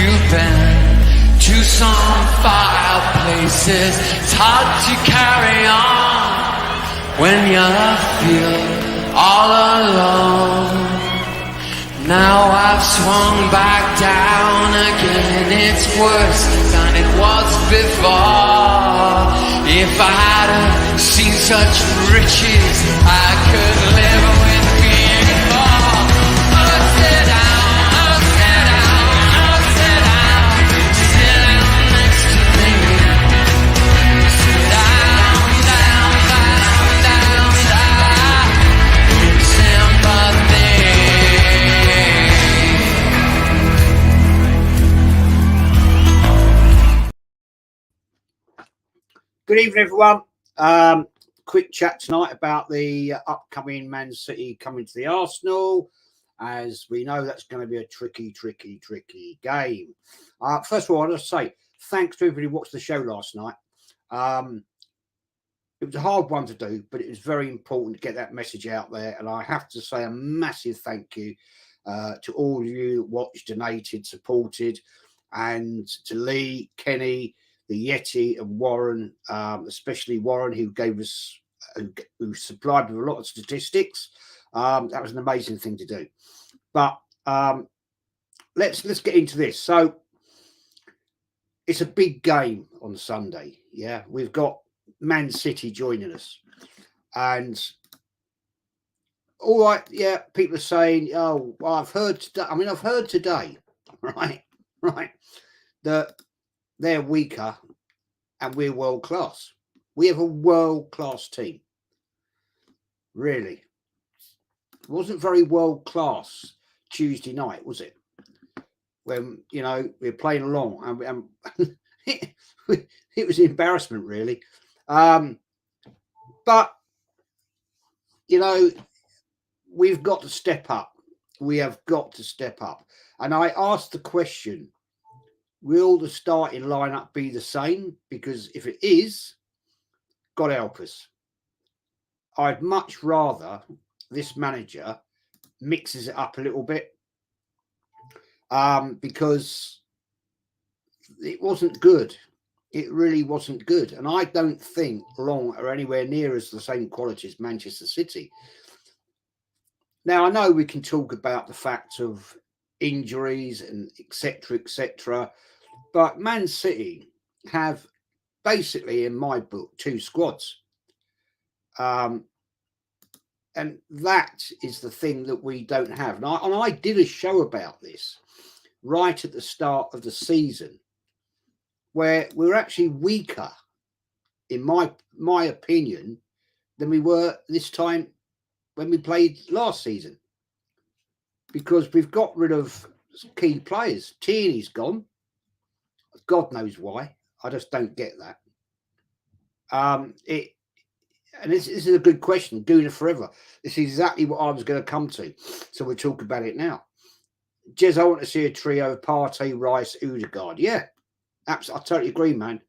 you've been to some fireplaces. It's hard to carry on when you feel all alone. Now I've swung back down again. It's worse than it was before. If I hadn't seen such riches, I could live with being poor. Oh, sit down, oh, sit down, oh, sit down. Sit down next to me. Sit down, down, down, down, down. Sympathy. Good evening, everyone. Quick chat tonight about the upcoming Man City coming to the Arsenal. As we know, that's going to be a tricky game. First of all, I want to say thanks to everybody who watched the show last night. It was a hard one to do, but it was very important to get that message out there. And I have to say a massive thank you to all of you who watched, donated, supported, and to Lee, Kenny, the Yeti, and Warren, especially Warren, who gave us, who supplied with a lot of statistics. That was an amazing thing to do. But let's get into this. So it's a big game on Sunday. Yeah, we've got Man City joining us, and all right, yeah, people are saying, "Oh, well, I've heard today." I mean, I've heard today, right, that they're weaker and we're world class. We have a world class team. Really, it wasn't very world class Tuesday night, was it? When we're playing along and it was an embarrassment, really. But we've got to step up. We have got to step up. And I asked the question, will the starting lineup be the same? Because if it is, God help us. I'd much rather this manager mixes it up a little bit, because it wasn't good. It really wasn't good. And I don't think Long are anywhere near as the same quality as Manchester City. Now, I know we can talk about the fact of injuries and etc. But Man City have basically, in my book, two squads. And that is the thing that we don't have. And I did a show about this right at the start of the season, where we're actually weaker, in my opinion, than we were this time when we played last season. Because we've got rid of key players. Tierney's gone. God knows why. I just don't get that. This is a good question. Doing it forever. This is exactly what I was going to come to. So we'll talk about it now. Jez, I want to see a trio of Partey, Rice, Odegaard. Yeah, absolutely. I totally agree, man.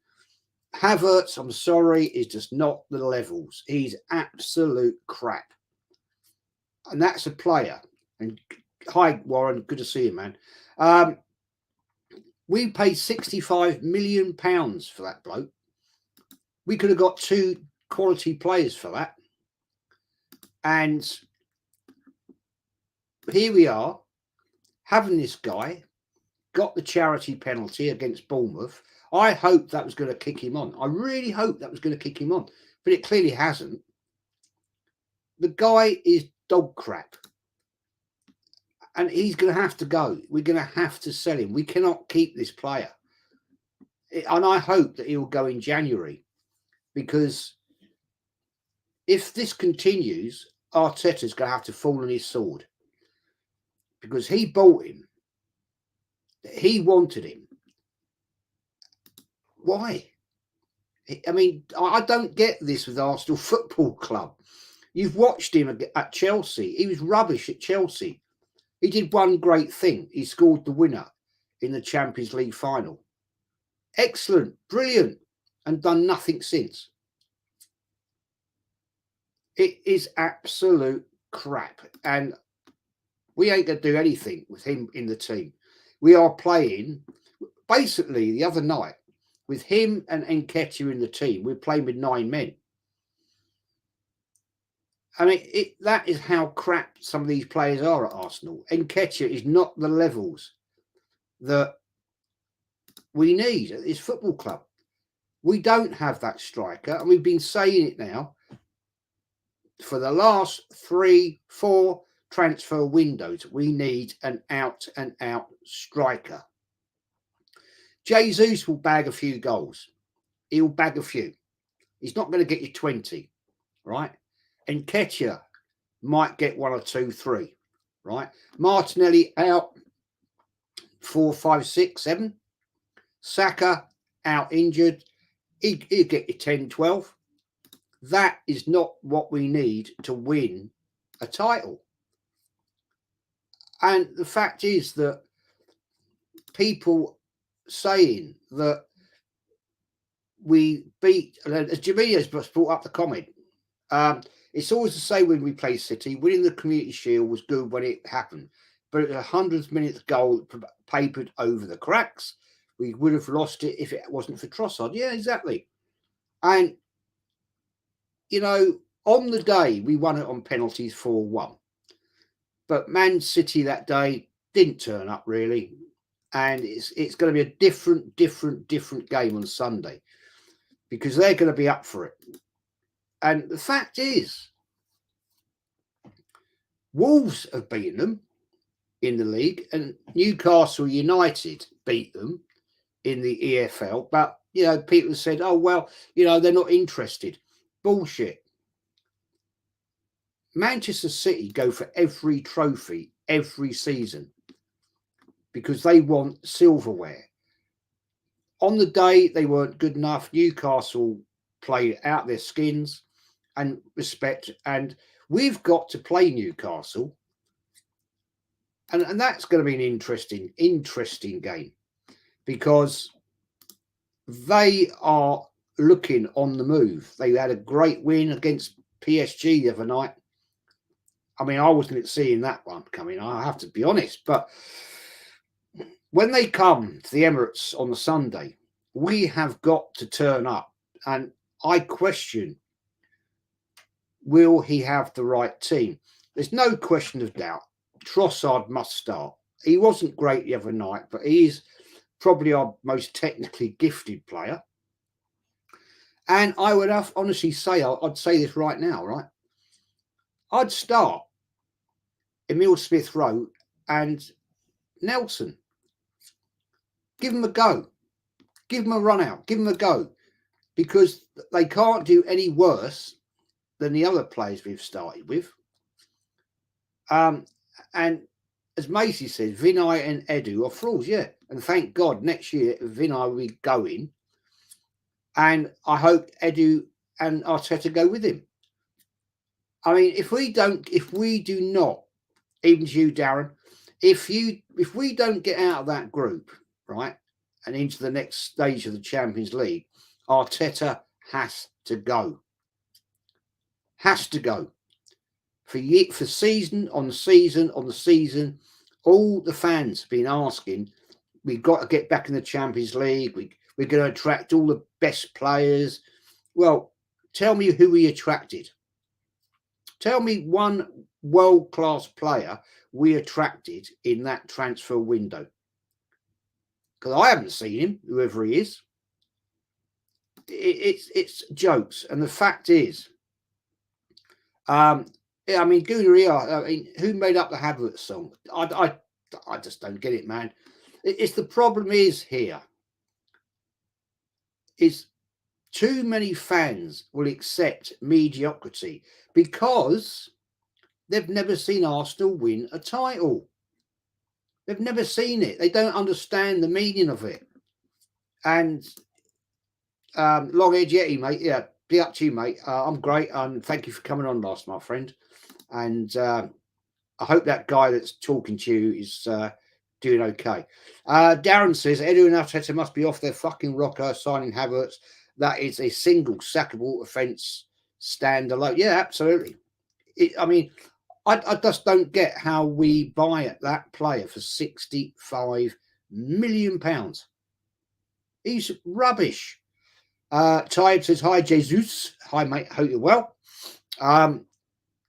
Havertz, I'm sorry, is just not the levels. He's absolute crap. And that's a player. And hi, Warren. Good to see you, man. We paid £65 million for that bloke. We could have got two quality players for that. And here we are, having this guy, got the charity penalty against Bournemouth. I hope that was going to kick him on. I really hope that was going to kick him on. But it clearly hasn't. The guy is dog crap. And he's going to have to go. We're going to have to sell him. We cannot keep this player. And I hope that he will go in January. Because if this continues, Arteta's going to have to fall on his sword. Because he bought him. He wanted him. Why? I mean, I don't get this with Arsenal Football Club. You've watched him at Chelsea. He was rubbish at Chelsea. He did one great thing. He scored the winner in the Champions League final. Excellent, brilliant, and done nothing since. It is absolute crap. And we ain't going to do anything with him in the team. We are playing basically the other night with him and Nketiah in the team, we're playing with 9 men. I mean, that is how crap some of these players are at Arsenal. Nketiah is not the levels that we need at this football club. We don't have that striker, and we've been saying it now for the last 3-4 transfer windows. We need an out-and-out striker. Jesus will bag a few goals. He'll bag a few. He's not going to get you 20, right? And Nketiah might get 1 or 2, 3, right? Martinelli out 4, 5, 6, 7. Saka out injured. He'll get you 10, 12. That is not what we need to win a title. And the fact is that people saying that we beat, as Jamilia's brought up the comment, it's always the same when we play City. Winning the Community Shield was good when it happened, but at 100th minute goal papered over the cracks. We would have lost it if it wasn't for Trossard. Yeah, exactly. And, you know, on the day, we won it on penalties 4-1. But Man City that day didn't turn up, really. And it's going to be a different game on Sunday because they're going to be up for it. And the fact is, Wolves have beaten them in the league and Newcastle United beat them in the EFL. But, you know, people said, oh, well, you know, they're not interested. Bullshit. Manchester City go for every trophy every season because they want silverware. On the day, they weren't good enough. Newcastle played out their skins and respect. And we've got to play Newcastle. And that's going to be an interesting game because they are looking on the move. They had a great win against PSG the other night. I mean, I wasn't seeing that one coming, I have to be honest. But when they come to the Emirates on the Sunday, we have got to turn up. And I question, will he have the right team? There's no question of doubt. Trossard must start. He wasn't great the other night, but he's probably our most technically gifted player. And I would honestly say, I'd say this right now, right? I'd start Emile Smith-Rowe and Nelson. Give them a go. Give them a run out. Give them a go. Because they can't do any worse than the other players we've started with. And as Macy says, Vinay and Edu are frauds, yeah. And thank God next year Vinay will be going. And I hope Edu and Arteta go with him. I mean, if we do not, even to you, Darren, if we don't get out of that group, right, and into the next stage of the Champions League, Arteta has to go. Has to go. For season on season on the season, all the fans have been asking, we've got to get back in the Champions League. We're going to attract all the best players. Well, tell me who we attracted. Tell me one world-class player we attracted in that transfer window. Because I haven't seen him, whoever he is. It's jokes. And the fact is, I mean, Gunaria, I mean, who made up the Havertz song? I just don't get it, man. It's the problem is here is too many fans will accept mediocrity because they've never seen Arsenal win a title. They've never seen it. They don't understand the meaning of it. And long edge Yeti, mate. Yeah, be up to you, mate. I'm great. And thank you for coming on last, my friend. And I hope that guy that's talking to you is doing okay. Darren says, Edu and Arteta must be off their fucking rocker signing Havertz. That is a single sackable offence standalone. Yeah, absolutely. I mean, I just don't get how we buy that player for £65 million. He's rubbish. Tybe says, hi, Jesus. Hi, mate. Hope you're well.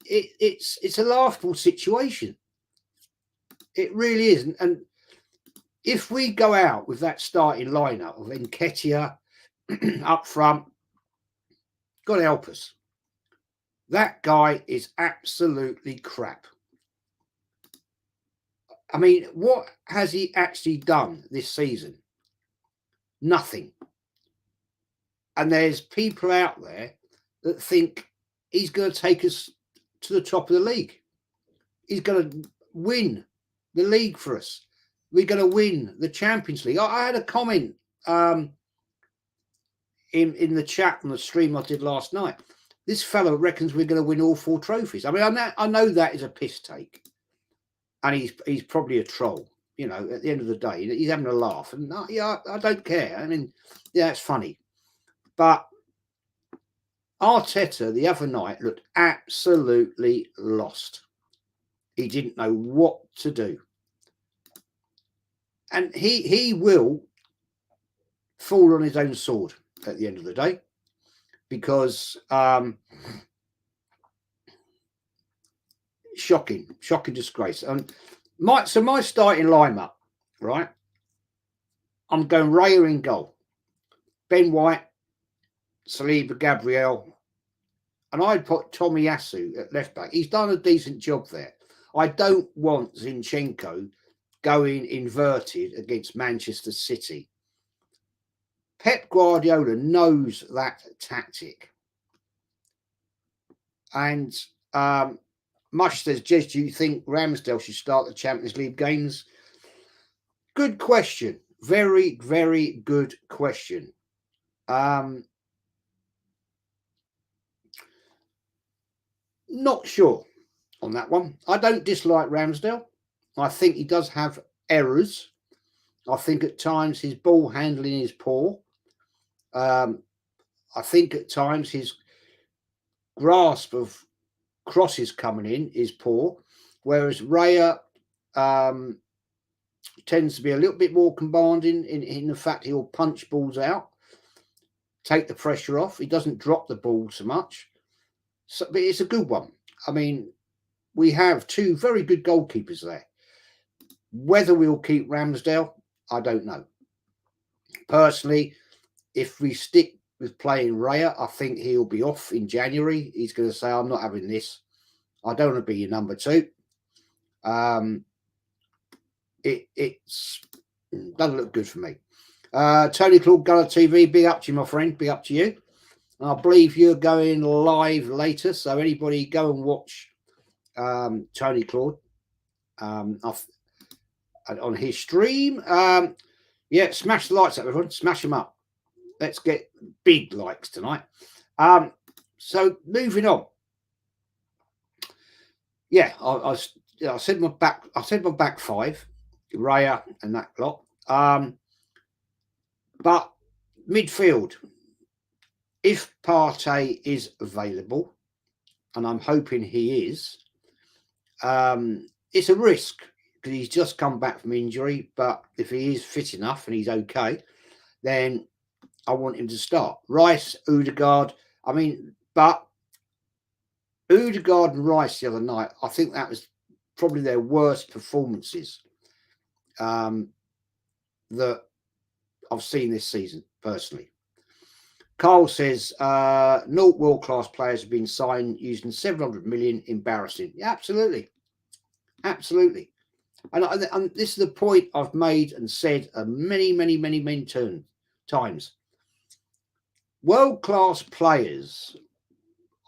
It's a laughable situation. It really is. And if we go out with that starting lineup of Nketiah up front, God help us. That guy is absolutely crap. I mean, what has he actually done this season? Nothing. And there's people out there that think he's going to take us to the top of the league. He's going to win the league for us. We're going to win the Champions League. I had a comment in the chat on the stream I did last night. This fellow reckons we're going to win all 4 trophies. I mean, I know that is a piss take, and he's probably a troll. You know, at the end of the day, he's having a laugh, and yeah, I don't care. I mean, yeah, it's funny, but Arteta the other night looked absolutely lost. He didn't know what to do, and he will fall on his own sword at the end of the day, because shocking disgrace. And my starting lineup, right? I'm going Raya in goal, Ben White, Saliba, Gabriel, and I'd put Tomiyasu at left back. He's done a decent job there. I don't want Zinchenko going inverted against Manchester City. Pep Guardiola knows that tactic. And Mush says, Jez, do you think Ramsdale should start the Champions League games? Good question. Very, very good question. Not sure on that one. I don't dislike Ramsdale. I think he does have errors. I think at times his ball handling is poor. I think at times his grasp of crosses coming in is poor, whereas Raya tends to be a little bit more commanding in the fact he'll punch balls out, take the pressure off. He doesn't drop the ball so much. So, but it's a good one. I mean, we have 2 very good goalkeepers there. Whether we'll keep Ramsdale, I don't know. Personally, if we stick with playing Raya, I think he'll be off in January. He's going to say, I'm not having this. I don't want to be your number 2. It's doesn't look good for me. Tony Claude Gunner TV, big up to you, my friend. Big up to you. And I believe you're going live later, so anybody go and watch Tony Claude on his stream. Yeah, smash the lights up, everyone. Smash them up. Let's get big likes tonight. So moving on. Yeah, I said my back 5, Raya and that lot. But midfield, if Partey is available, and I'm hoping he is, it's a risk because he's just come back from injury. But if he is fit enough and he's okay, then I want him to start. Rice, Odegaard. I mean, but Odegaard and Rice the other night, I think that was probably their worst performances that I've seen this season, personally. Carl says, no world-class players have been signed using 700 million. Embarrassing. Yeah, absolutely. Absolutely. And this is the point I've made and said many times. World-class players,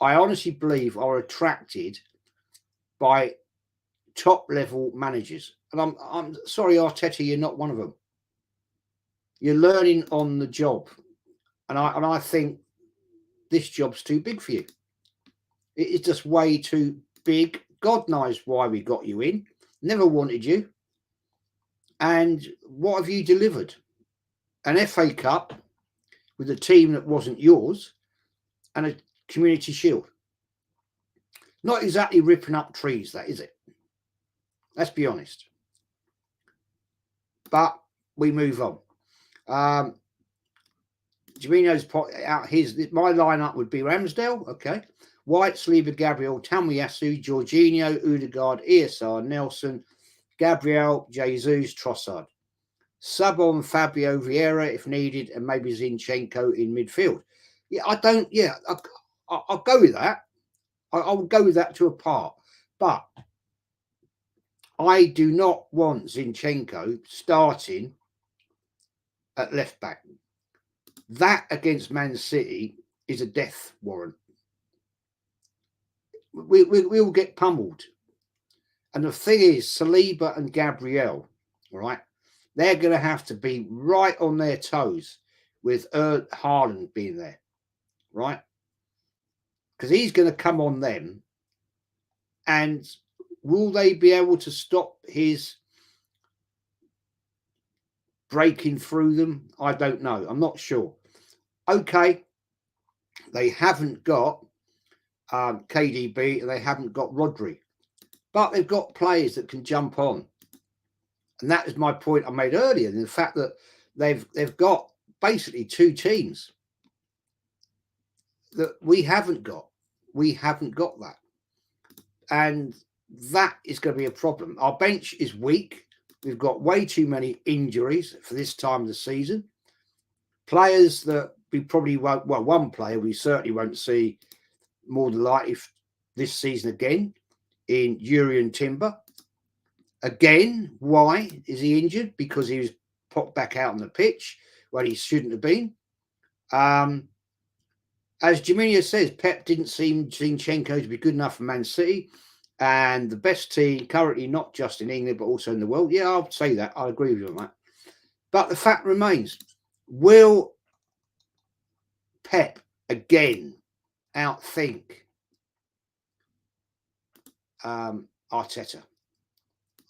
I honestly believe, are attracted by top-level managers. And I'm sorry, Arteta, you're not one of them. You're learning on the job. And I think this job's too big for you. It's just way too big. God knows why we got you in. Never wanted you. And what have you delivered? An FA Cup with a team that wasn't yours and a Community Shield. Not exactly ripping up trees, that is it. Let's be honest. But we move on. Jamino's put out my lineup would be Ramsdale, okay, White, Saliba, Gabriel, Tamiyasu, Jorginho, Odegaard, ESR, Nelson, Gabriel, Jesus, Trossard. Sub on Fabio Vieira if needed, and maybe Zinchenko in midfield. Yeah, I'll go with that. I'll go with that to a part, but I do not want Zinchenko starting at left back. That against Man City is a death warrant. We'll get pummeled. And the thing is, Saliba and Gabriel, right, they're going to have to be right on their toes with Haaland being there, right? Because he's going to come on them. And will they be able to stop his breaking through them? I don't know. I'm not sure. Okay, they haven't got KDB and they haven't got Rodri, but they've got players that can jump on. And that is my point I made earlier, in the fact that they've got basically two teams that we haven't got. We haven't got that. And that is going to be a problem. Our bench is weak. We've got way too many injuries for this time of the season. Players that we probably won't, well, one player we certainly won't see more than likely this season again in Urian Timber. Again, why is he injured? Because he was popped back out on the pitch when he shouldn't have been. As Jaminho says, Pep didn't seem Zinchenko to be good enough for Man City, and the best team currently, not just in England, but also in the world. Yeah, I'll say that. I agree with you on that. But the fact remains, will Pep again outthink Arteta?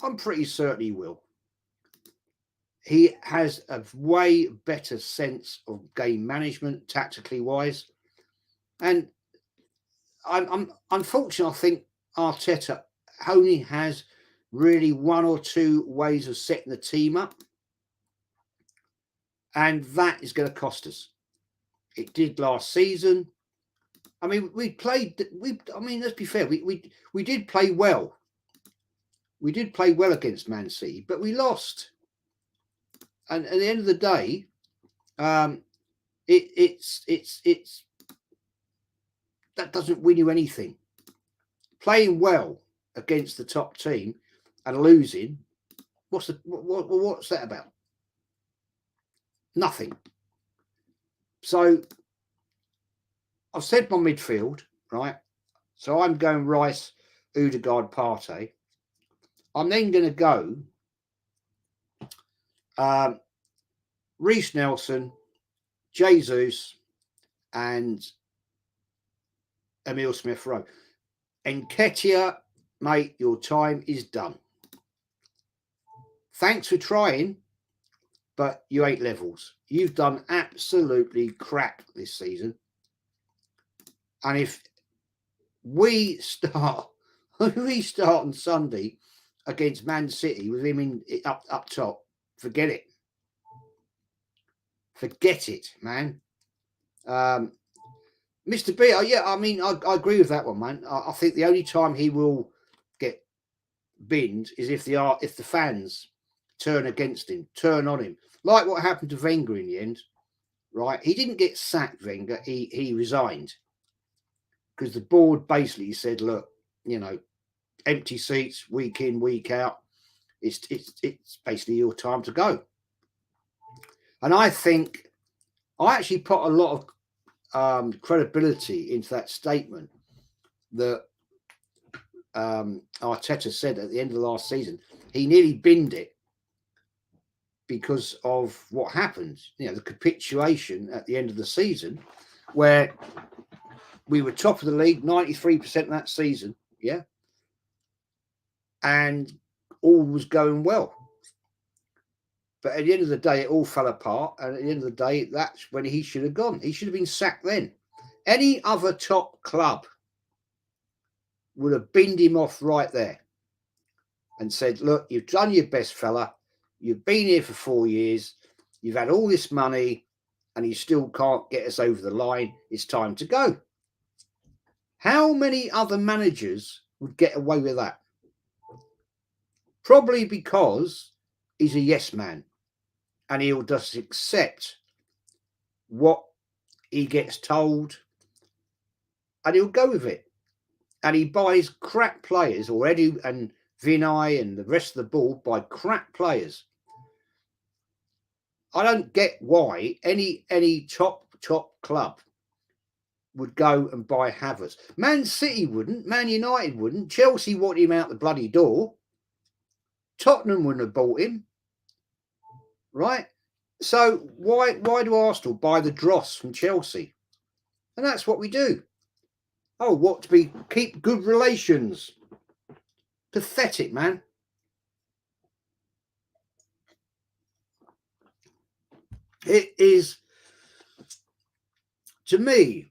I'm pretty certain he will. He has a way better sense of game management, tactically wise. And I'm unfortunately, I think Arteta only has really one or two ways of setting the team up. And that is going to cost us. It did last season. I mean, let's be fair. We did play well. We did play well against Man City, but we lost. And at the end of the day, it's that doesn't win you anything. Playing well against the top team and losing, what's that about? Nothing. So I've said my midfield, right? So I'm going Rice, Odegaard, Partey. I'm then going to go Reece Nelson, Jesus, and Emile Smith-Rowe. Nketiah, mate, your time is done. Thanks for trying, but you ain't levels. You've done absolutely crap this season. And if we start on Sunday against Man City with him up top, forget it. Forget it, man. Mr. B, yeah, I mean, I agree with that one, man. I think the only time he will get binned is if the fans turn against him, turn on him, like what happened to Wenger in the end, right? He didn't get sacked, Wenger. He resigned because the board basically said, look, you know, empty seats week in, week out. It's basically your time to go. And I think I actually put a lot of credibility into that statement that Arteta said at the end of the last season. He nearly binned it because of what happened, you know, the capitulation at the end of the season, where we were top of the league 93% of that season, yeah, and all was going well. But at the end of the day, it all fell apart. And at the end of the day, that's when he should have gone. He should have been sacked then. Any other top club would have binned him off right there and said, look, you've done your best, fella. You've been here for 4 years. You've had all this money. and he still can't get us over the line. It's time to go. How many other managers would get away with that? Probably because he's a yes man and he'll just accept what he gets told and he'll go with it. And he buys crap players, or Eddie and Vinay and the rest of the board buy crap players. I don't get why any top club would go and buy Havertz. Man City wouldn't, Man United wouldn't, Chelsea wanted him out the bloody door. Tottenham wouldn't have bought him, right? So why do Arsenal buy the dross from Chelsea? And that's what we do. Oh, what to be keep good relations? Pathetic, man. It is, to me,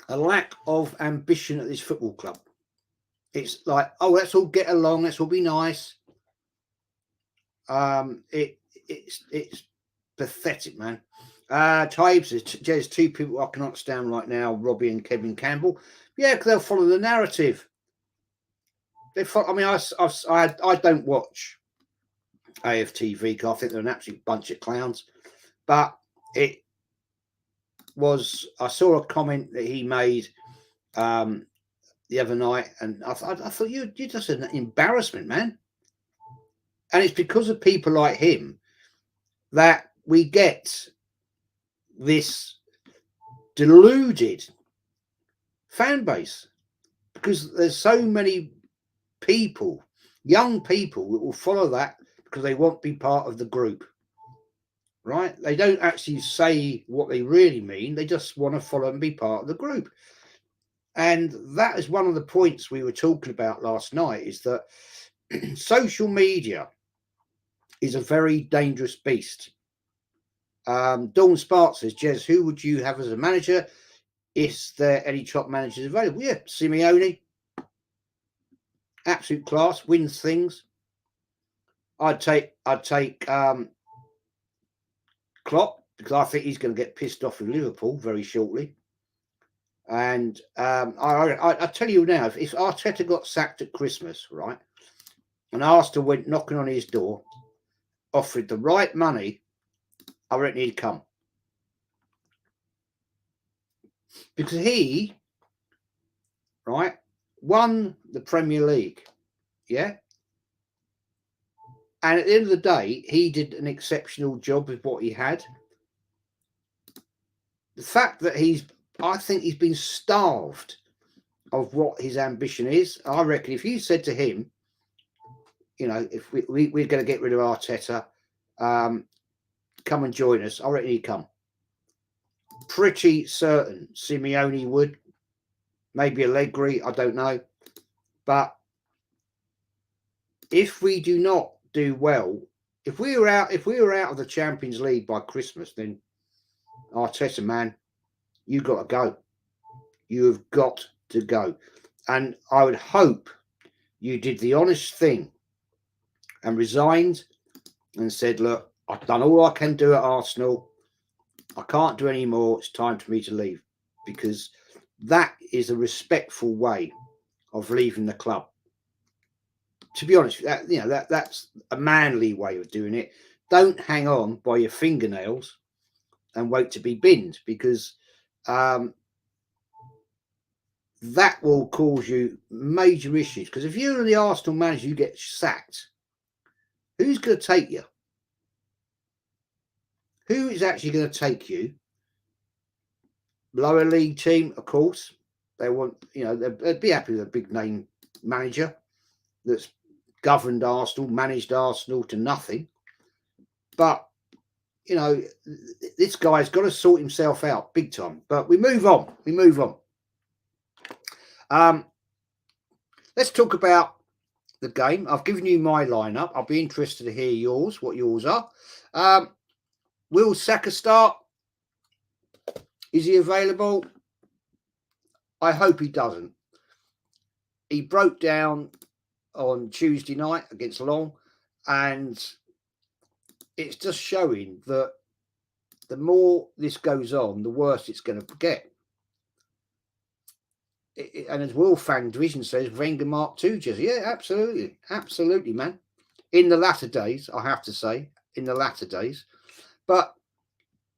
a lack of ambition at this football club. It's like, oh, let's all get along, let's all be nice. It's pathetic, man. Taib says, there's two people I cannot stand right now, Robbie and Kevin Campbell. Yeah, because they'll follow the narrative. They follow. I mean, I don't watch AFTV because I think they're an absolute bunch of clowns. But it was, I saw a comment that he made the other night, and I thought you're just an embarrassment, man. And it's because of people like him that we get this deluded fan base, because there's so many people, young people, that will follow that because they want to be part of the group, right? They don't actually say what they really mean. They just want to follow and be part of the group. And that is one of the points we were talking about last night, is that social media is a very dangerous beast. Dawn Sparks says, Jez, who would you have as a manager? Is there any top managers available? Yeah, Simeone. Absolute class, wins things. I'd take Klopp, because I think he's going to get pissed off with Liverpool very shortly. And I tell you now, if Arteta got sacked at Christmas, right, and Arsenal went knocking on his door, offered the right money, I reckon he'd come. Because he, right, won the Premier League, yeah? And at the end of the day, he did an exceptional job with what he had. The fact that I think he's been starved of what his ambition is. I reckon if you said to him, you know, if we're going to get rid of Arteta, come and join us, I reckon he'd come. Pretty certain Simeone would. Maybe Allegri, I don't know. But if we do not do well, if we were out of the Champions League by Christmas, then Arteta, man, you got to go. You have got to go. And I would hope you did the honest thing and resigned and said, look, I've done all I can do at Arsenal. I can't do any more. It's time for me to leave. Because that is a respectful way of leaving the club. To be honest, that's a manly way of doing it. Don't hang on by your fingernails and wait to be binned, because that will cause you major issues. Because if you're the Arsenal manager, you get sacked, who's going to take you? Who is actually going to take you? Lower league team, of course. They want, they'd be happy with a big name manager that's governed Arsenal, managed Arsenal to nothing. But, this guy's got to sort himself out big time. But we move on. Let's talk about the game. I've given you my lineup. I'll be interested to hear yours, what yours are. Will Saka start? Is he available? I hope he doesn't. He broke down on Tuesday night against Long, and it's just showing that the more this goes on, the worse it's going to get. And as Wolfgang Division says, Wenger Mark II, just yeah, absolutely, man. In the latter days, I have to say, in the latter days, but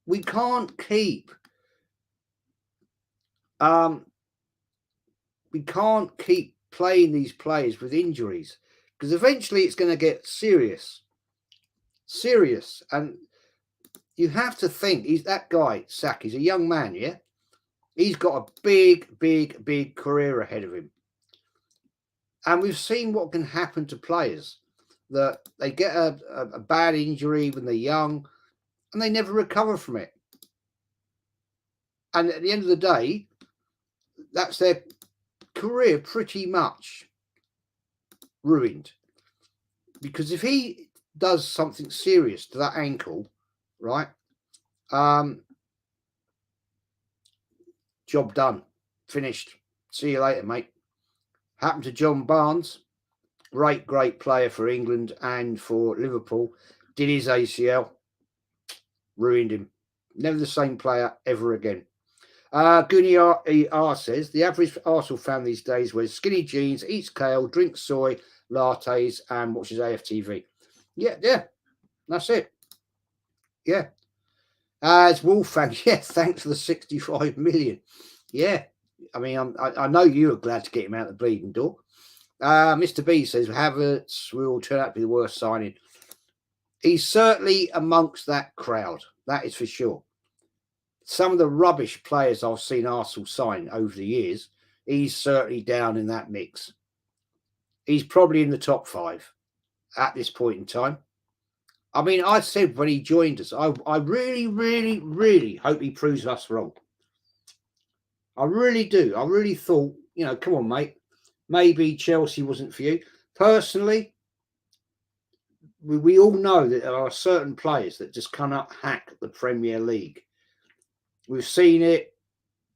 we can't keep playing these players with injuries, because eventually it's going to get serious, and you have to think he's that guy. Sack, he's a young man, yeah. He's got a big career ahead of him. And we've seen what can happen to players, that they get a bad injury when they're young and they never recover from it. And at the end of the day, that's their career pretty much ruined. Because if he does something serious to that ankle, right, job done, finished. See you later, mate. Happened to John Barnes, great player for England and for Liverpool. Did his ACL, ruined him. Never the same player ever again. Goonie R says, the average Arsenal fan these days wears skinny jeans, eats kale, drinks soy lattes, and watches AFTV. Yeah, that's it. Yeah. As Wolfgang, yeah, thanks for the 65 million. Yeah, I mean, I know you are glad to get him out the bleeding door. Mr. B says, Havertz will turn out to be the worst signing. He's certainly amongst that crowd, that is for sure. Some of the rubbish players I've seen Arsenal sign over the years, he's certainly down in that mix. He's probably in the top 5 at this point in time. I mean, I said when he joined us, I really hope he proves us wrong. I really do. I really thought, come on, mate, maybe Chelsea wasn't for you. Personally, we all know that there are certain players that just cannot hack the Premier League. We've seen it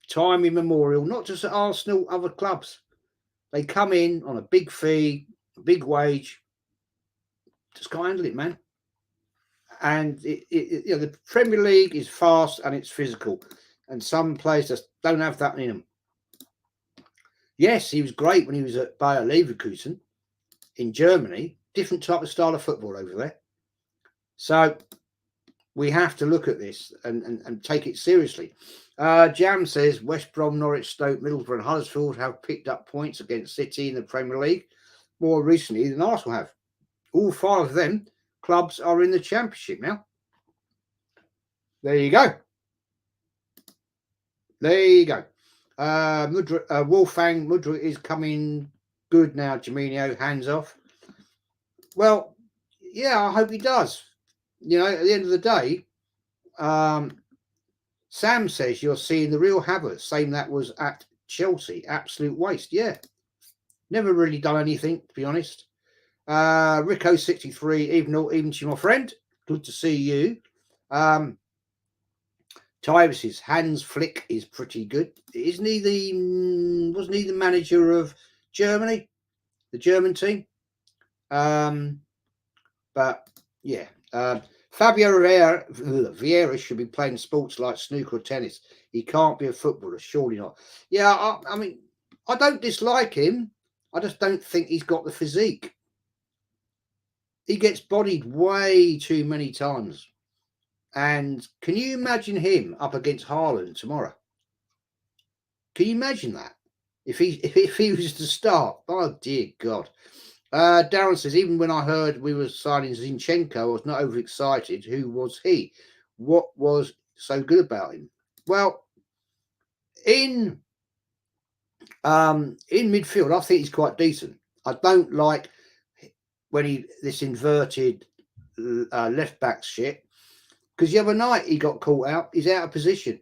time immemorial, not just at Arsenal, other clubs. They come in on a big fee, a big wage, just can't handle it, man. And the Premier League is fast and it's physical, and some players just don't have that in them. Yes, he was great when he was at Bayer Leverkusen in Germany. Different type of style of football over there. So we have to look at this and take it seriously. Jam says West Brom, Norwich, Stoke, Middlesbrough and Huddersfield have picked up points against City in the Premier League more recently than Arsenal have. All 5 of them clubs are in the Championship now. There you go. Wolfgang Mudra is coming good now, Jaminho, hands off. Well, yeah, I hope he does. At the end of the day, Sam says you're seeing the real Havertz, same that was at Chelsea. Absolute waste. Yeah. Never really done anything, to be honest. Rico63, even to my friend. Good to see you. Tyrus's Hans Flick is pretty good. Wasn't he the manager of Germany, the German team? But yeah, Fabio Vieira should be playing sports like snooker or tennis. He can't be a footballer, surely not. Yeah, I mean, I don't dislike him. I just don't think he's got the physique. He gets bodied way too many times. And can you imagine him up against Haaland tomorrow? Can you imagine that? If he was to start, oh dear God. Darren says, even when I heard we were signing Zinchenko, I was not overexcited. Who was he? What was so good about him? Well, in midfield, I think he's quite decent. I don't like when this inverted left back shit, because the other night he got caught out. He's out of position.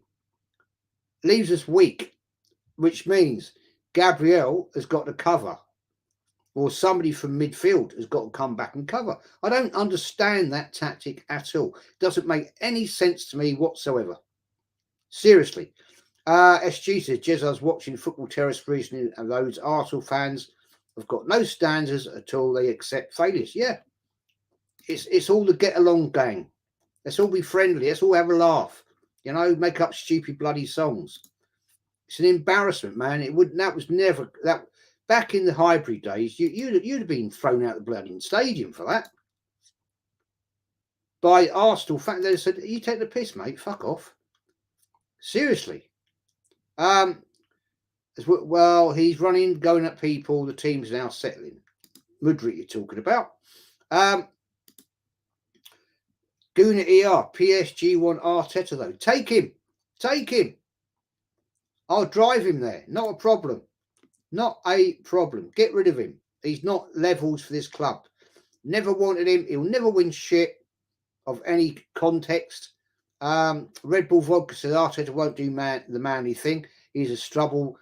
Leaves us weak, which means Gabriel has got to cover, or somebody from midfield has got to come back and cover. I don't understand that tactic at all. It doesn't make any sense to me whatsoever. Seriously. SG says, Jez, I was watching Football Terrace recently, and those Arsenal fans have got no standards at all. They accept failures. Yeah. It's all the get along gang. Let's all be friendly. Let's all have a laugh. You know, make up stupid bloody songs. It's an embarrassment, man. It would. That was never that. Back in the hybrid days, you'd have been thrown out the bloody stadium for that. By Arsenal, fact they said, "You take the piss, mate. Fuck off." Seriously. Well, he's running, going at people. The team's now settling. Mudrick, you're talking about. Guna ER, PSG want Arteta though. Take him. I'll drive him there. Not a problem. Get rid of him. He's not levels for this club. Never wanted him. He'll never win shit of any context. Red Bull Vodka says Arteta won't do the manly thing. He's a stubborn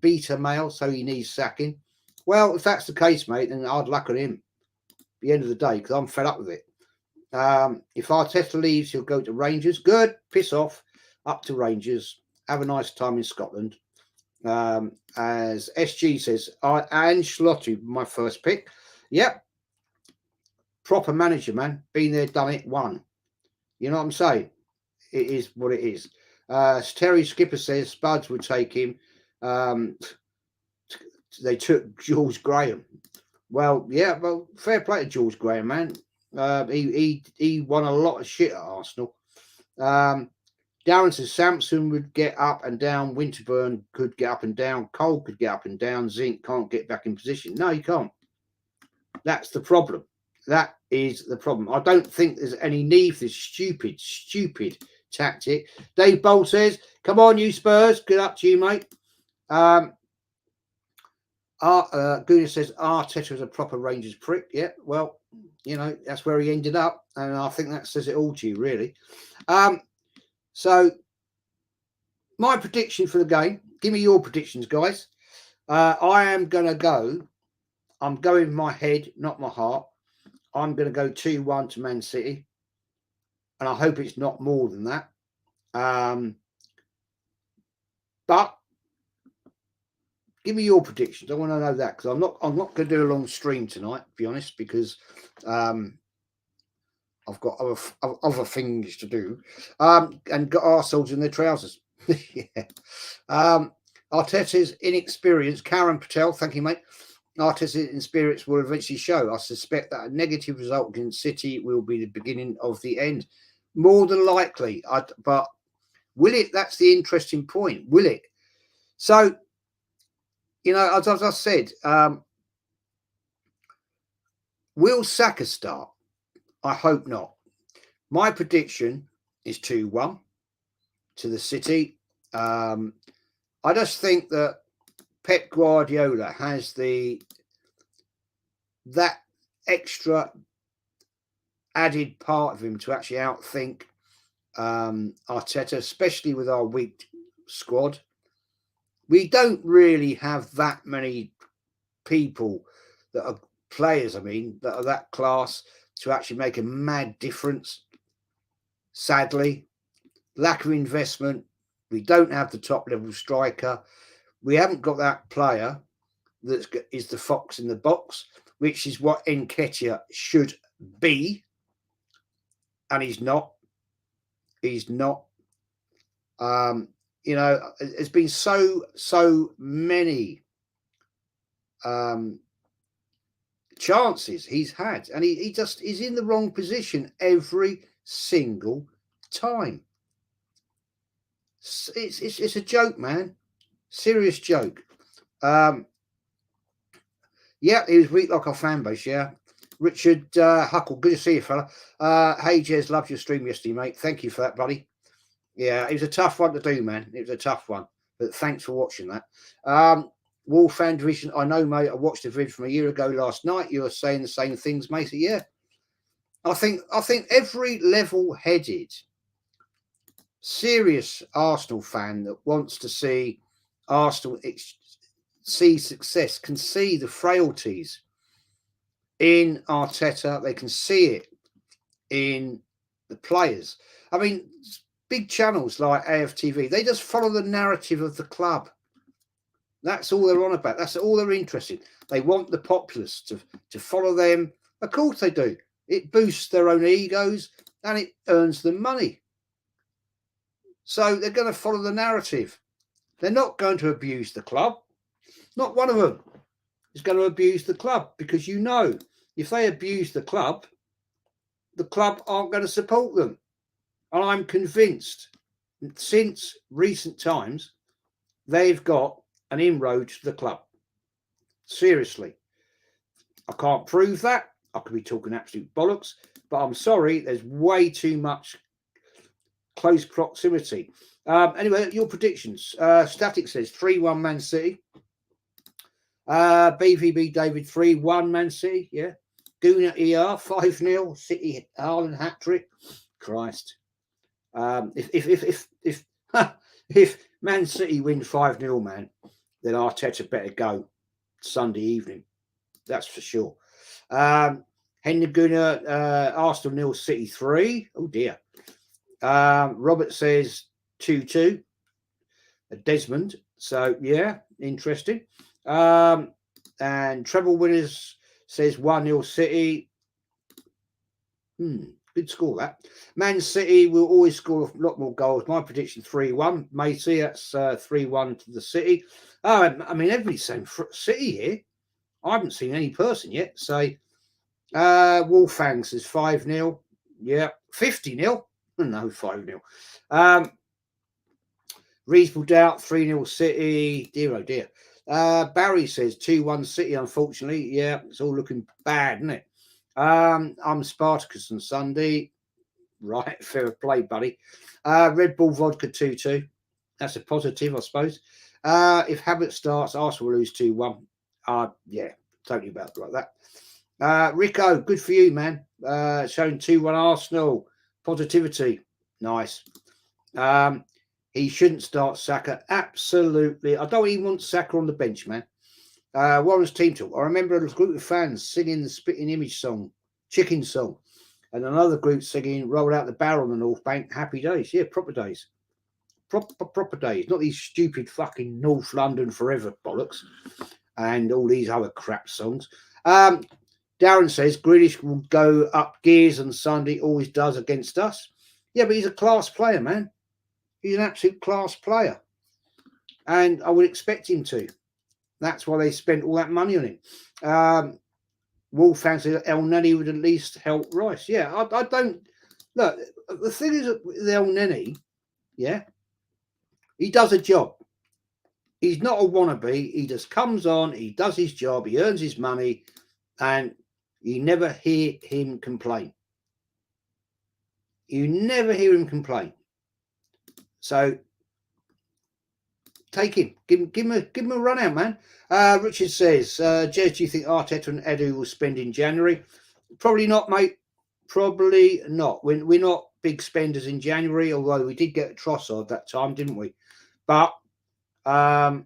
beta male, so he needs sacking. Well, if that's the case, mate, then I'd luck on him at the end of the day, because I'm fed up with it. If Arteta leaves, he'll go to Rangers. Good. Piss off. Up to Rangers. Have a nice time in Scotland. As SG says, Ancelotti, my first pick. Yep. Proper manager, man. Been there, done it, won. You know what I'm saying? It is what it is. Terry Skipper says Spuds would take him. They took George Graham. Well, yeah, well, fair play to George Graham, man. He won a lot of shit at Arsenal. Darren says Samson would get up and down. Winterburn could get up and down. Cole could get up and down. Zink can't get back in position. No, he can't. That's the problem. That is the problem. I don't think there's any need for this stupid tactic. Dave Bolt says, come on, you Spurs. Good up to you, mate. Guna says Arteta is a proper Rangers prick. Yeah, well, you know, that's where he ended up. And I think that says it all to you, really. So my prediction for the game, give me your predictions, guys. I'm going with my head, not my heart. I'm going to go 2-1 to Man City. And I hope it's not more than that. But give me your predictions. I want to know that, because I'm not going to do a long stream tonight, to be honest, because I've got other things to do, and got ourselves in their trousers. Yeah. Arteta's inexperience. Karen Patel, thank you, mate. Arteta's inexperience will eventually show. I suspect that a negative result against City will be the beginning of the end. More than likely. But will it? That's the interesting point. Will it? So, you know, as I said, will Saka start? I hope not. My prediction is 2-1 to the City. I just think that Pep Guardiola has that extra added part of him to actually outthink Arteta, especially with our weak squad. We don't really have that many people that are players, that are that class to actually make a mad difference. Sadly, lack of investment. We don't have the top level striker. We haven't got that player that is the fox in the box, which is what Nketiah should be. And he's not. He's not. You know, there's been so many chances he's had, and he just is in the wrong position every single time. It's a joke, man. Serious joke. Yeah, he was weak like our fan base. Yeah, Richard Huckle, good to see you, fella. Hey, Jez, loved your stream yesterday, mate. Thank you for that, buddy. Yeah, it was a tough one to do, man. It was a tough one, but thanks for watching that. Wall Fan Division, I know, mate. I watched the vid from a year ago last night. You were saying the same things, mate. Yeah, I think every level-headed, serious Arsenal fan that wants to see Arsenal see success can see the frailties in Arteta. They can see it in the players. I mean, big channels like AFTV, they just follow the narrative of the club. That's all they're on about. That's all they're interested. They want the populace to follow them. Of course they do. It boosts their own egos, and it earns them money. So they're going to follow the narrative. They're not going to abuse the club. Not one of them is going to abuse the club, because you know if they abuse the club aren't going to support them. And I'm convinced since recent times they've got an inroad to the club. Seriously. I can't prove that. I could be talking absolute bollocks, but I'm sorry, there's way too much close proximity. Anyway, your predictions. Static says 3-1 Man City. BVB David 3-1 Man City. Yeah. Guna ER 5-0 City Haaland hat trick. Christ. If Man City win 5-0, man, then Arteta better go Sunday evening. That's for sure. Henry Guna, Arsenal 0 City 3. Oh dear. Robert says 2-2. Desmond. So yeah, interesting. And treble winners says 1-0 City. Good score that. Man City will always score a lot more goals. My prediction 3-1. Matey, that's 3-1 to the City. I mean, everybody's saying City here. I haven't seen any person yet say Wolfgang says 5-0. Yeah. 50-0. No, 5-0. Reasonable doubt 3-0 City. Dear oh dear. Barry says 2-1 City, unfortunately. Yeah, it's all looking bad, isn't it? I'm Spartacus on Sunday. Right, fair play, buddy. Red Bull Vodka 2-2. That's a positive, I suppose. If Habit starts, Arsenal will lose 2-1. Yeah, totally about like that. Rico, good for you, man. Showing 2-1 Arsenal. Positivity. Nice. He shouldn't start Saka. Absolutely. I don't even want Saka on the bench, man. Warren's team talk. I remember a group of fans singing the Spitting Image song, Chicken Song, and another group singing Roll Out the Barrel on the North Bank, Happy Days. Yeah, proper days. Proper days. Not these stupid fucking North London Forever bollocks and all these other crap songs. Darren says Grealish will go up gears on Sunday, always does against us. Yeah, but he's a class player, man. He's an absolute class player. And I would expect him to. That's why they spent all that money on him. Wolfgang says El Neni would at least help Rice. Yeah, I don't... Look, the thing is with El Neni, yeah, he does a job. He's not a wannabe. He just comes on, he does his job, he earns his money, and you never hear him complain. You never hear him complain. So take him. Give him a run out, man. Richard says, Jez, do you think Arteta and Edu will spend in January? Probably not, mate. Probably not. We're not big spenders in January, although we did get a Trossard that time, didn't we? But to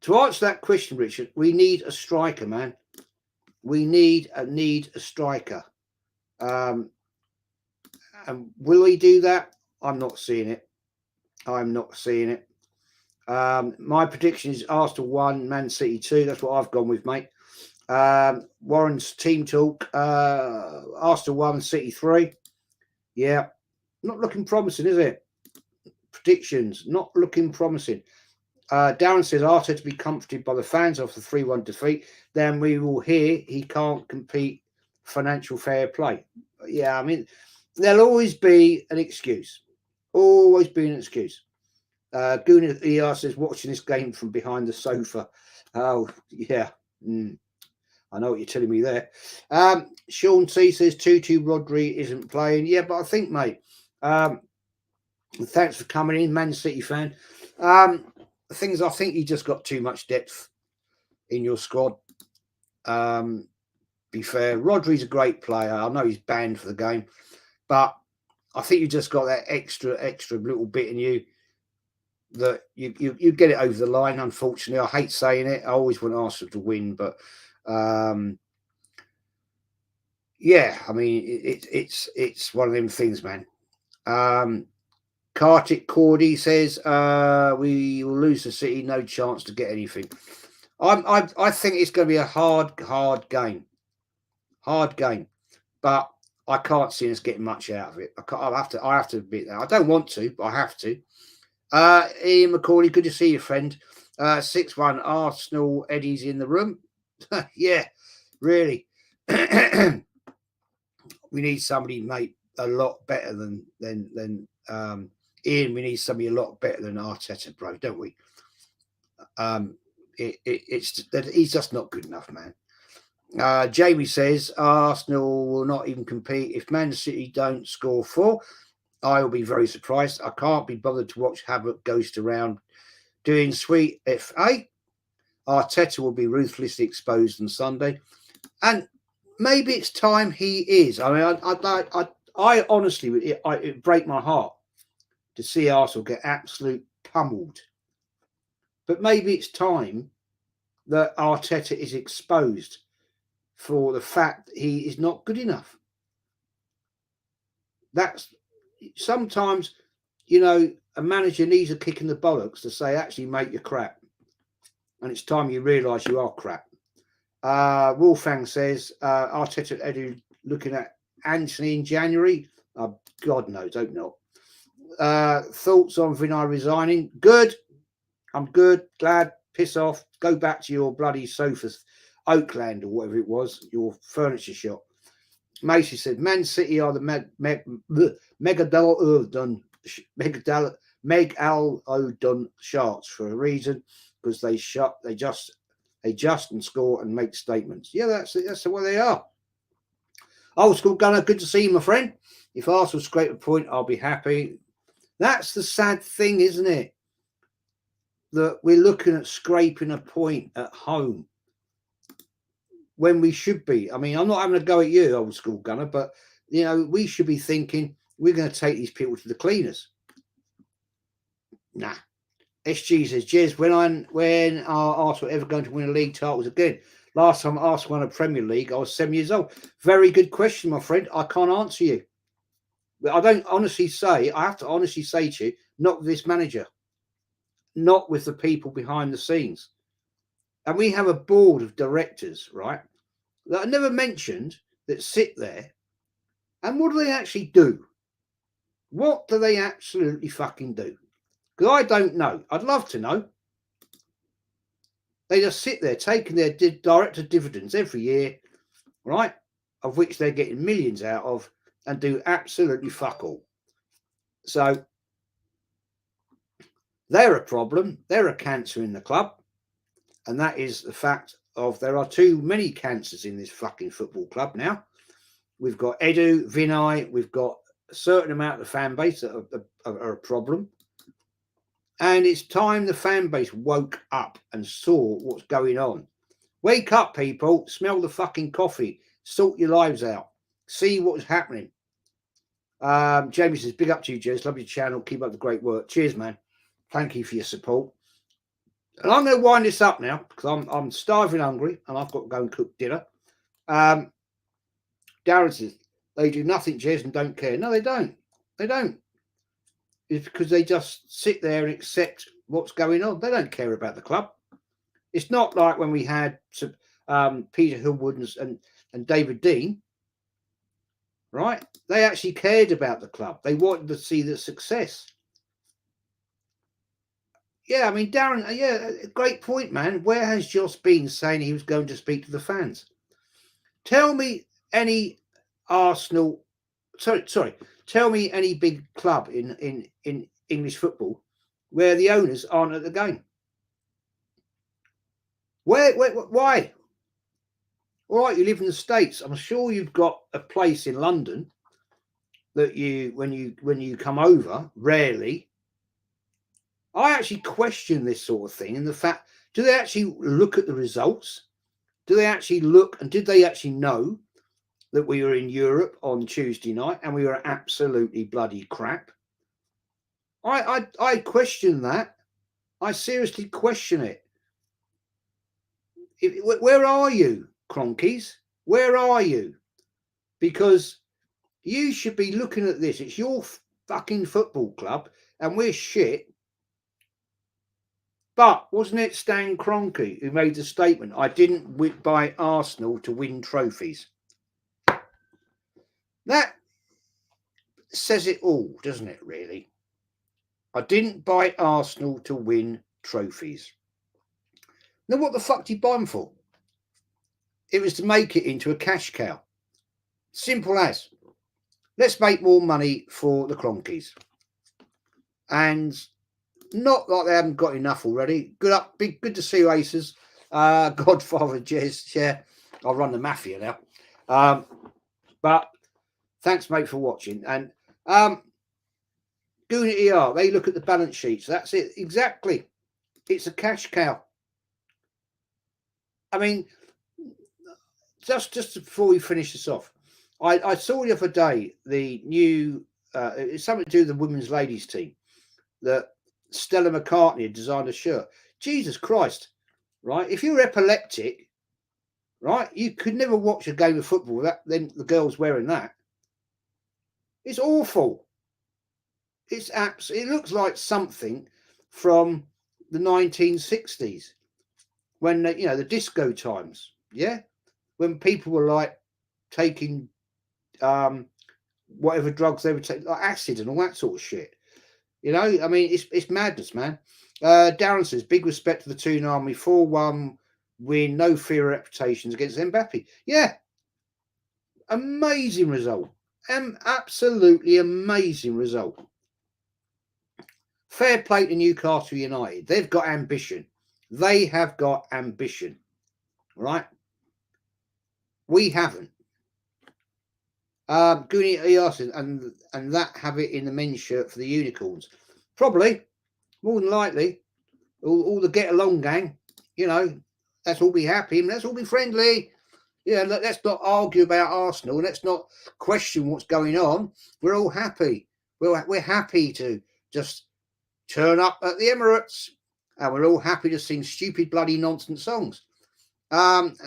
answer that question, Richard, we need a striker, man. We need a striker. And will he do that? I'm not seeing it. I'm not seeing it. My prediction is Arsenal 1, Man City 2. That's what I've gone with, mate. Warren's team talk. Arsenal 1, City 3. Yeah. Not looking promising, is it? Predictions. Not looking promising. Darren says Arteta to be comforted by the fans of the 3-1 defeat. Then we will hear he can't compete financial fair play. Yeah, I mean, there'll always be an excuse. Always be an excuse. Guna ER says watching this game from behind the sofa. Oh, yeah. I know what you're telling me there. Sean T says 2-2 Rodri isn't playing. Yeah, but I think, mate, thanks for coming in, Man City fan. The thing is, I think you just got too much depth in your squad. Be fair, Rodri's a great player. I know he's banned for the game, but I think you just got that extra little bit in you that you get it over the line. Unfortunately, I hate saying it. I always want Arsenal to win, but yeah, I mean it's one of them things, man. Kartik Cordy says we will lose the City, no chance to get anything. I think it's going to be a hard game. But I can't see us getting much out of it. I have to admit that. I don't want to, but I have to. Ian McCauley, good to see you, friend. 6-1 Arsenal. Eddie's in the room. Yeah, really. We need somebody, mate, a lot better than Ian. We need somebody a lot better than Arteta, bro, don't we? It's that he's just not good enough, man. Jamie says Arsenal will not even compete if Man City don't score 4. I will be very surprised. I can't be bothered to watch Havoc ghost around doing sweet FA. Arteta will be ruthlessly exposed on Sunday, and maybe it's time he is. I mean, I honestly, it break my heart to see Arsenal get absolute pummeled. But maybe it's time that Arteta is exposed for the fact that he is not good enough. That's sometimes, a manager needs a kick in the bollocks to say, actually, mate, you're crap. And it's time you realise you are crap. Wolfgang says, Arteta Edu looking at Anthony in January. God knows, hope not. Thoughts on Vinay resigning? Good. I'm good. Glad. Piss off. Go back to your bloody sofas, Oakland or whatever it was, your furniture shop. Macy said, Man City are the Megalodon Sharks for a reason, because they just and score and make statements. Yeah, that's the way they are. Old school Gunner, good to see you, my friend. If Arsenal scrape a point, I'll be happy. That's the sad thing, isn't it? That we're looking at scraping a point at home when we should be. I mean, I'm not having a go at you, old school Gunner, but we should be thinking we're going to take these people to the cleaners. Nah. SG says, Jez, when are Arsenal ever going to win a league titles again? Last time Arsenal won a Premier League, I was 7 years old. Very good question, my friend. I can't answer you. But I have to honestly say to you, not with this manager, not with the people behind the scenes. And we have a board of directors, right, that I never mentioned, that sit there. And what do they actually do? What do they absolutely fucking do? Because I don't know. I'd love to know. They just sit there taking their director dividends every year, right, of which they're getting millions out of, and do absolutely fuck all. So they're a problem. They're a cancer in the club. And that is the fact of there are too many cancers in this fucking football club now. We've got Edu, Vinay, we've got a certain amount of the fan base that are a problem. And it's time the fan base woke up and saw what's going on. Wake up, people. Smell the fucking coffee. Sort your lives out. See what's happening. Jamie says, big up to you, Jez. Love your channel. Keep up the great work. Cheers, man. Thank you for your support. And I'm going to wind this up now because I'm starving hungry and I've got to go and cook dinner. Darren says, they do nothing, Jez, and don't care. No, they don't. They don't. It's because they just sit there and accept what's going on. They don't care about the club. It's not like when we had Peter Hillwood and David Dean, right? They actually cared about the club. They wanted to see the success. Yeah, I mean, Darren, yeah, great point, man. Where has Joss been saying he was going to speak to the fans? Tell me any Arsenal, sorry, tell me any big club in English football where the owners aren't at the game. Why? All right, you live in the States. I'm sure you've got a place in London that when you come over, rarely. I actually question this sort of thing and the fact, do they actually look at the results? Do they actually look, and did they actually know that we were in Europe on Tuesday night and we were absolutely bloody crap? I question that. I seriously question it. Where are you, Cronkies? Where are you? Because you should be looking at this. It's your fucking football club and we're shit. But wasn't it Stan Kroenke who made the statement, I didn't buy Arsenal to win trophies? That says it all, doesn't it, really? I didn't buy Arsenal to win trophies. Now, what the fuck did you buy them for? It was to make it into a cash cow. Simple as. Let's make more money for the Cronkies. And not like they haven't got enough already. Good to see you, Aces. Godfather Jez, yeah. I'll run the mafia now. But thanks, mate, for watching. And Goonie ER, they look at the balance sheets. That's it. Exactly. It's a cash cow. I mean, just before we finish this off, I saw the other day the new, it's something to do with the women's ladies team, that Stella McCartney had designed a shirt. Jesus Christ, right? If you're epileptic, right, you could never watch a game of football without then the girls wearing that. It's awful. It looks like something from the 1960s when the disco times, yeah, when people were like taking whatever drugs they would take, like acid and all that sort of shit. I mean, it's madness, man. Darren says, big respect to the Toon Army, 4-1 win, no fear of reputations against Mbappe. Yeah, amazing result. Absolutely amazing result. Fair play to Newcastle United. They've got ambition. They have got ambition, right? We haven't. Goonie Earson and that have it in the men's shirt for the Unicorns. Probably, more than likely, all the get along gang. Let's all be happy and let's all be friendly. Let's not argue about Arsenal. Let's not question what's going on. We're all happy. We're happy to just turn up at the Emirates, and we're all happy to sing stupid bloody nonsense songs.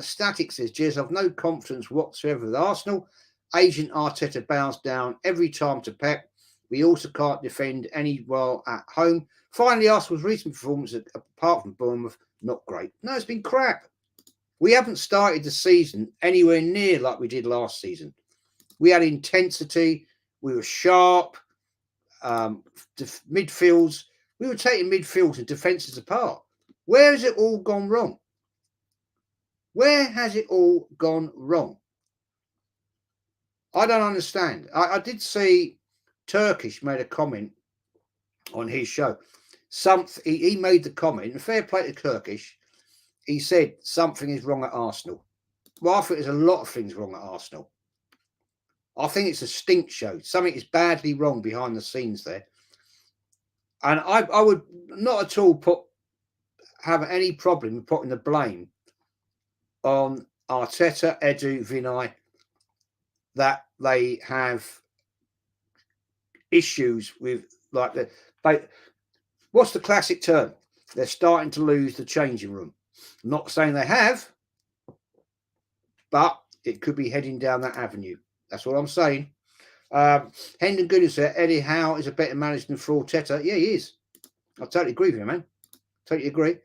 Static says, Jez, I've no confidence whatsoever with Arsenal. Agent Arteta bows down every time to Pep. We also can't defend any well at home. Finally, Arsenal's recent performance, apart from Bournemouth, not great. No, it's been crap. We haven't started the season anywhere near like we did last season. We had intensity. We were sharp. Midfields. We were taking midfields and defences apart. Where has it all gone wrong? Where has it all gone wrong? I don't understand. I did see Turkish made a comment on his show. He made the comment, and fair play to Turkish, he said something is wrong at Arsenal. Well, I think there's a lot of things wrong at Arsenal. I think it's a stink show. Something is badly wrong behind the scenes there. And I would not at all have any problem with putting the blame on Arteta, Edu, Vinay, that they have issues with, like, what's the classic term? They're starting to lose the changing room. I'm not saying they have, but it could be heading down that avenue. That's what I'm saying. Hendon Goodall said, Eddie Howe is a better manager than Arteta. Yeah, he is. I totally agree with you, man. Totally agree.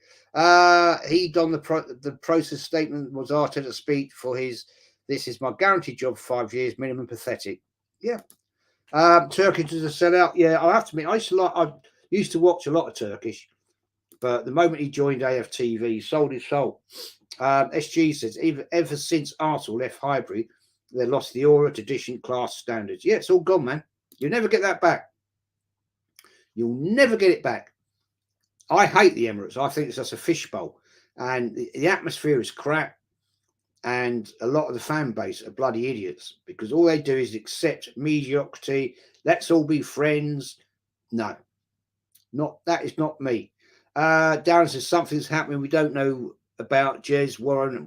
He done the process statement was Arteta's speech for his, this is my guaranteed job for 5 years, minimum pathetic. Yeah. Turkish is a sellout. Yeah, I have to admit, I used to watch a lot of Turkish, but the moment he joined AFTV, he sold his soul. SG says, ever since Arsenal left Highbury, they lost the aura, tradition, class, standards. Yeah, it's all gone, man. You'll never get that back. You'll never get it back. I hate the Emirates. I think it's just a fishbowl. And the atmosphere is crap. And a lot of the fan base are bloody idiots because all they do is accept mediocrity. Let's all be friends. No, that is not me. Darren says something's happening we don't know about. Jez Warren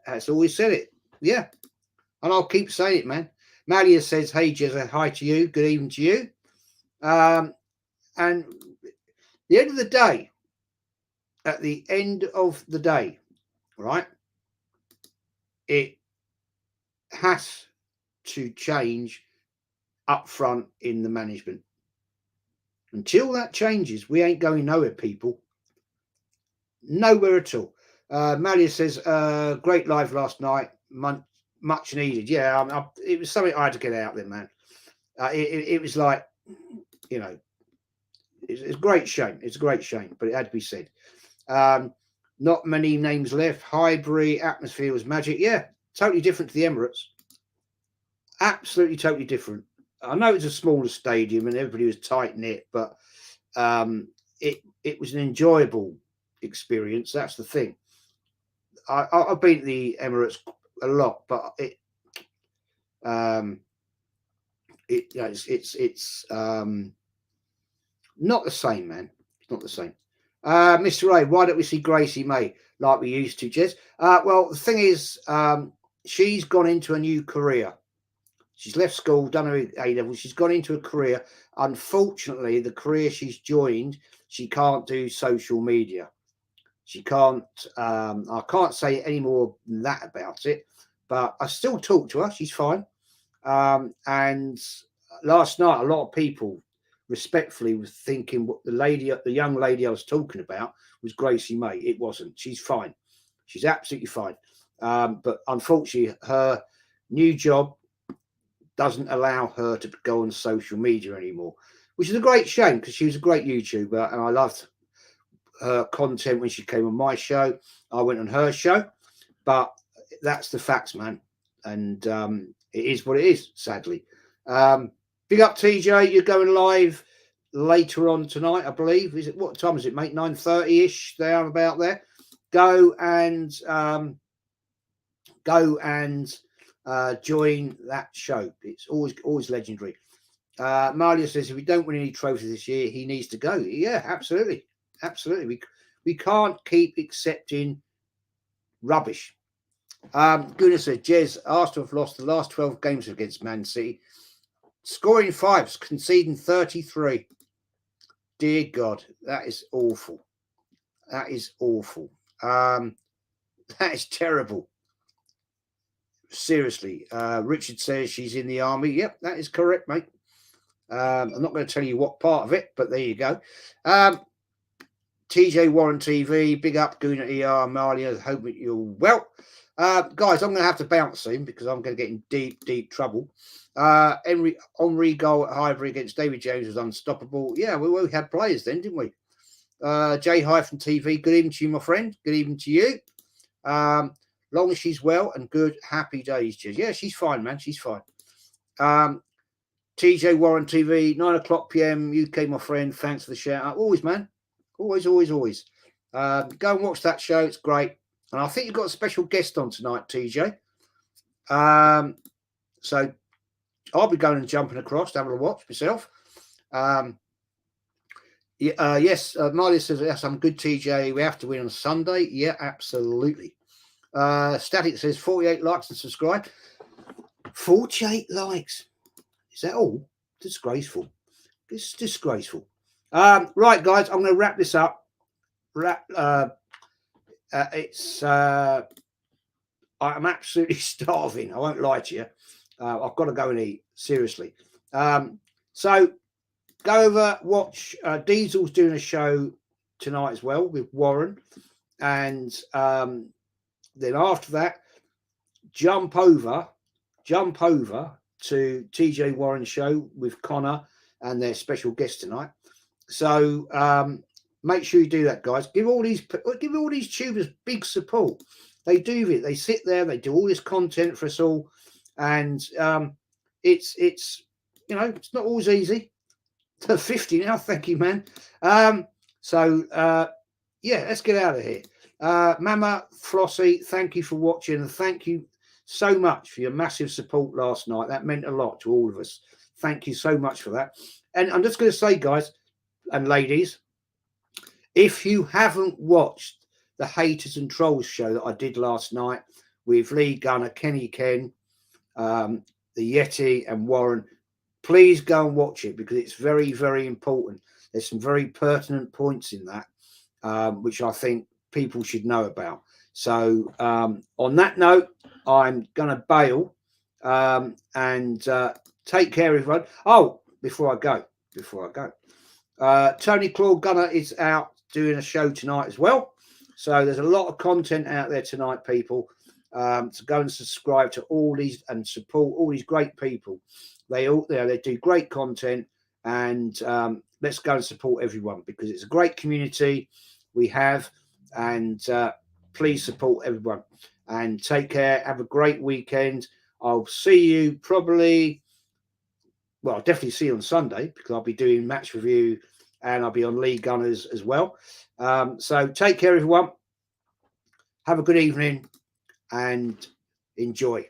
has always said it. Yeah. And I'll keep saying it, man. Malia says, hey, Jez, hi to you. Good evening to you. And at the end of the day, right, it has to change up front in the management. Until that changes, we ain't going nowhere, people. Nowhere at all. Malia says, great live last night. much needed. Yeah, it was something I had to get out there, man. It was like, you know, it's a great shame. It's a great shame, but it had to be said. Not many names left. Highbury, atmosphere was magic. Yeah, totally different to the Emirates. Absolutely, totally different. I know it's a smaller stadium and everybody was tight knit, but it was an enjoyable experience. That's the thing. I've been to the Emirates a lot, but it's not the same, man. It's not the same. Mr. Ray, why don't we see Gracie May like we used to, Jez? Well, the thing is, she's gone into a new career. She's left school, done her A level. She's gone into a career. Unfortunately, the career she's joined, she can't do social media. She can't. I can't say any more than that about it. But I still talk to her. She's fine. And last night, a lot of people respectfully was thinking what the young lady I was talking about was Gracie May. It wasn't. She's fine. She's absolutely fine. But unfortunately, her new job doesn't allow her to go on social media anymore, which is a great shame because she was a great YouTuber and I loved her content when she came on my show. I went on her show, but that's the facts, man. And it is what it is, sadly. Big up, TJ. You're going live later on tonight, I believe. Is it, what time is it, mate? 9:30-ish, there, about there. Go and join that show. It's always legendary. Malia says if we don't win any trophies this year, he needs to go. Yeah, absolutely. We can't keep accepting rubbish. Goodness says, Jez, Arsenal have lost the last 12 games against Man City, scoring 5, conceding 33. Dear God, that is awful. That is awful. That is terrible. Seriously. Richard says she's in the army. Yep, that is correct, mate. I'm not going to tell you what part of it, but there you go. TJ Warren TV, big up, Guna ER, Malia, hope you're well. Guys, I'm going to have to bounce soon because I'm going to get in deep trouble. Henry goal at Highbury against David James was unstoppable. Yeah, we had players then, didn't we? J-TV, good evening to you, my friend. Good evening to you. Long as she's well and good, happy days, Jez. Yeah, she's fine, man. She's fine. TJ Warren TV, 9:00 p.m. UK, my friend. Thanks for the shout out. Always, man. Always. Go and watch that show. It's great. And I think you've got a special guest on tonight, TJ. So I'll be going and jumping across, having a watch myself. Yes, Marley says, yes, I'm good, TJ. We have to win on Sunday. Yeah, absolutely. Static says 48 likes and subscribe. 48 likes. Is that all? Disgraceful. It's disgraceful. Right, guys, I'm going to wrap this up. I'm absolutely starving. I won't lie to you. I've got to go and eat, seriously. So go over, watch. Diesel's doing a show tonight as well with Warren. And then after that, jump over to TJ Warren's show with Connor and their special guest tonight. So make sure you do that, guys. Give all these tubers big support. They do it. They sit there. They do all this content for us all, and it's it's not always easy. 50 now, thank you, man. Yeah, let's get out of here. Mama Flossie, thank you for watching, and thank you so much for your massive support last night. That meant a lot to all of us. Thank you so much for that. And I'm just going to say, guys and ladies, if you haven't watched the Haters and Trolls show that I did last night with Lee Gunner, Kenny Ken, the Yeti and Warren, please go and watch it because it's very, very important. There's some very pertinent points in that, which I think people should know about. So on that note, I'm going to bail and take care, everyone. Oh, before I go, Tony Claude Gunner is out doing a show tonight as well. So there's a lot of content out there tonight, people. to go and subscribe to all these and support all these great people. They do great content, and let's go and support everyone because it's a great community we have, and please support everyone and take care. Have a great weekend. I'll see you probably. Well, I'll definitely see you on Sunday because I'll be doing match review and I'll be on League Gunners as well. So take care, everyone. Have a good evening and enjoy.